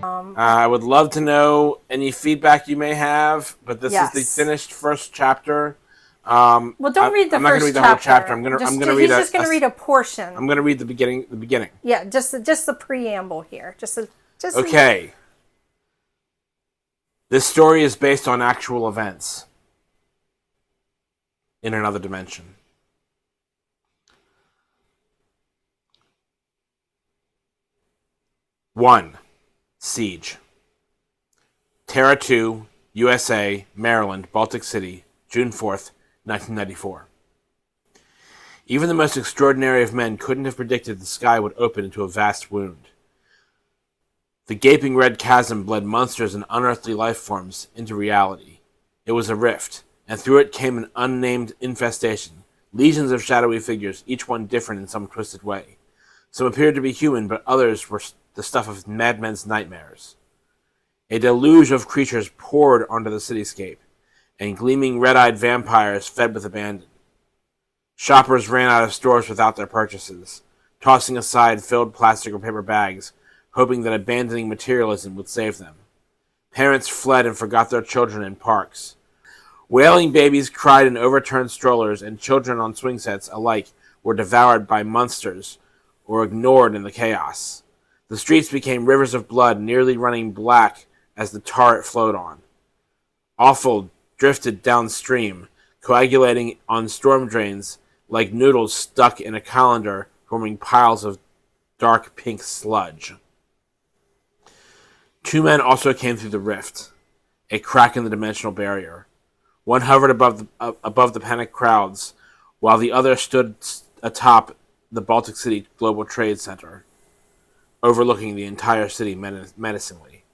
I would love to know any feedback you may have, but this is the Yes. finished first chapter. Well, don't read the I'm not going to first read the whole chapter. chapter. I'm going to read. He's just going to read a portion. I'm going to read the beginning. The beginning. Yeah, just the preamble here. Okay. This story is based on actual events in another dimension. 1. Siege. Terra 2, USA, Maryland, Baltic City, June 4th, 1994. Even the most extraordinary of men couldn't have predicted the sky would open into a vast wound. The gaping red chasm bled monsters and unearthly life forms into reality. It was a rift, and through it came an unnamed infestation, legions of shadowy figures, each one different in some twisted way. Some appeared to be human, but others were the stuff of madmen's nightmares. A deluge of creatures poured onto the cityscape, and gleaming red-eyed vampires fed with abandon. Shoppers ran out of stores without their purchases, tossing aside filled plastic or paper bags, hoping that abandoning materialism would save them. Parents fled and forgot their children in parks. Wailing babies cried in overturned strollers, and children on swing sets alike were devoured by monsters or ignored in the chaos. The streets became rivers of blood, nearly running black as the tar it flowed on. Offal drifted downstream, coagulating on storm drains like noodles stuck in a colander, forming piles of dark pink sludge. 2 men also came through the rift, a crack in the dimensional barrier. One hovered above the panicked crowds, while the other stood atop the Baltic City Global Trade Center, overlooking the entire city menacingly.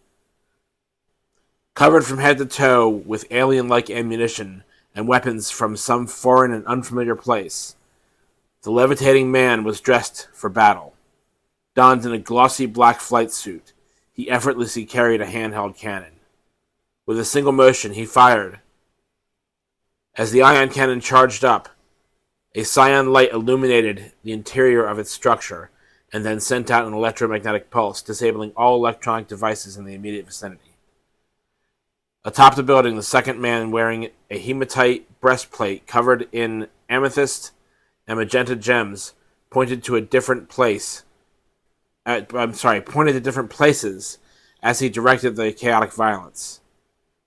Covered from head to toe with alien-like ammunition and weapons from some foreign and unfamiliar place, the levitating man was dressed for battle. Donned in a glossy black flight suit, he effortlessly carried a handheld cannon. With a single motion, he fired. As the ion cannon charged up, a cyan light illuminated the interior of its structure and then sent out an electromagnetic pulse, disabling all electronic devices in the immediate vicinity. Atop the building, the second man, wearing a hematite breastplate covered in amethyst and magenta gems, pointed to different places as he directed the chaotic violence.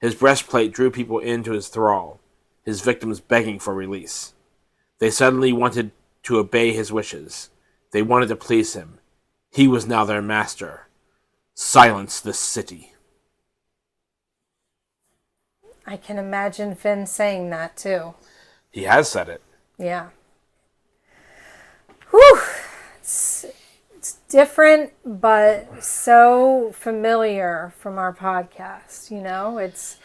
His breastplate drew people into his thrall, his victims begging for release. They suddenly wanted to obey his wishes. They wanted to please him. He was now their master. Silence the city. I can imagine Finn saying that too. He has said it. Yeah. Whew. It's different, but so familiar from our podcast. You know, it's.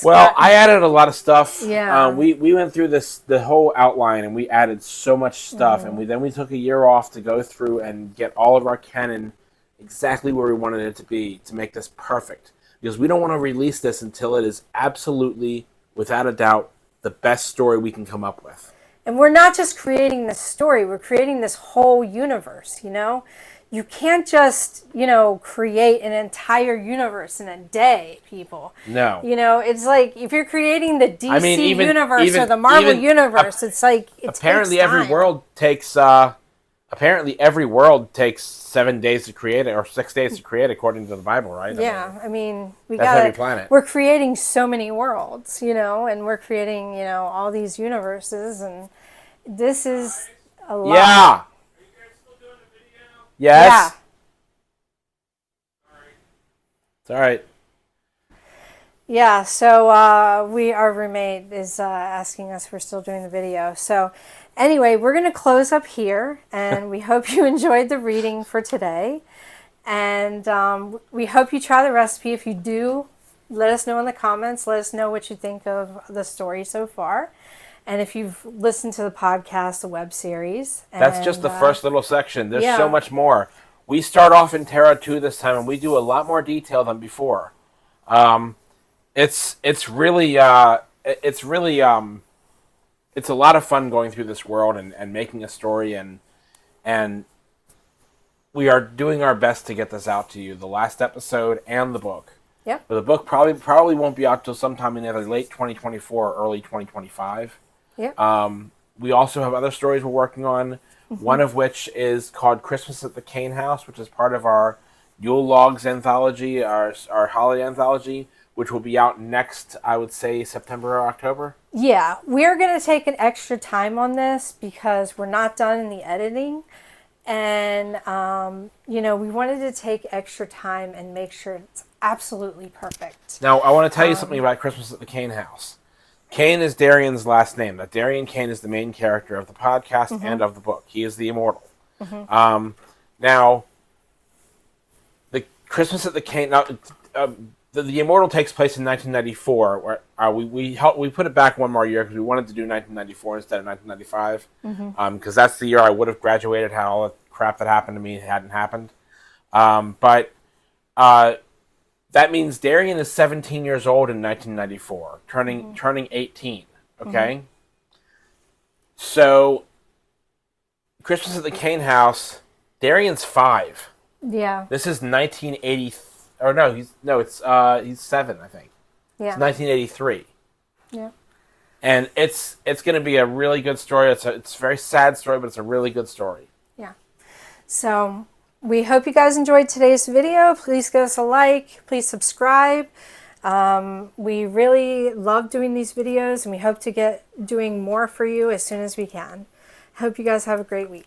Well, I added a lot of stuff. Yeah. We went through the whole outline, and we added so much stuff, and we took a year off to go through and get all of our canon exactly where we wanted it to be to make this perfect. Because we don't want to release this until it is absolutely, without a doubt, the best story we can come up with. And we're not just creating this story, we're creating this whole universe, you know? You can't just, create an entire universe in a day, people. No. It's like if you're creating the DC universe or the Marvel universe, it's like it apparently takes time. Every world takes 7 days to create it, or 6 days to create, according to the Bible, right? Yeah, that's every planet. We're creating so many worlds, and we're creating, all these universes, and this is a lot. Yeah. Yes. Yeah. It's all right. Yeah, so our roommate is asking us if we're still doing the video. So anyway, we're going to close up here, and we hope you enjoyed the reading for today. And we hope you try the recipe. If you do, let us know in the comments. Let us know what you think of the story so far. And if you've listened to the podcast, the web series. That's just the first little section. There's so much more. We start off in Terra 2 this time, and we do a lot more detail than before. It's really it's a lot of fun going through this world and making a story and we are doing our best to get this out to you. The last episode and the book. Yep. But the book probably won't be out till sometime in either late 2024 or early 2025. Yep. We also have other stories we're working on. One of which is called Christmas at the Kane House, which is part of our Yule Logs anthology, our holiday anthology, which will be out next, I would say, September or October. Yeah, we're going to take an extra time on this because we're not done in the editing. And, we wanted to take extra time and make sure it's absolutely perfect. Now, I want to tell you something about Christmas at the Kane House. Kane is Darian's last name. That Darian Kane is the main character of the podcast and of the book. He is the Immortal. Now, the Christmas at the Kane... Now, the Immortal takes place in 1994. Where we put it back one more year because we wanted to do 1994 instead of 1995. Because that's the year I would have graduated had all the crap that happened to me hadn't happened. That means Darian is 17 years old in 1994, turning 18. Okay, so Christmas at the Kane House, Darian's 5. Yeah. This is 1980. Or no, he's 7, I think. Yeah. It's 1983. Yeah. And it's going to be a really good story. It's a very sad story, but it's a really good story. Yeah. So we hope you guys enjoyed today's video. Please give us a like. Please subscribe. We really love doing these videos, and we hope to get doing more for you as soon as we can. Hope you guys have a great week.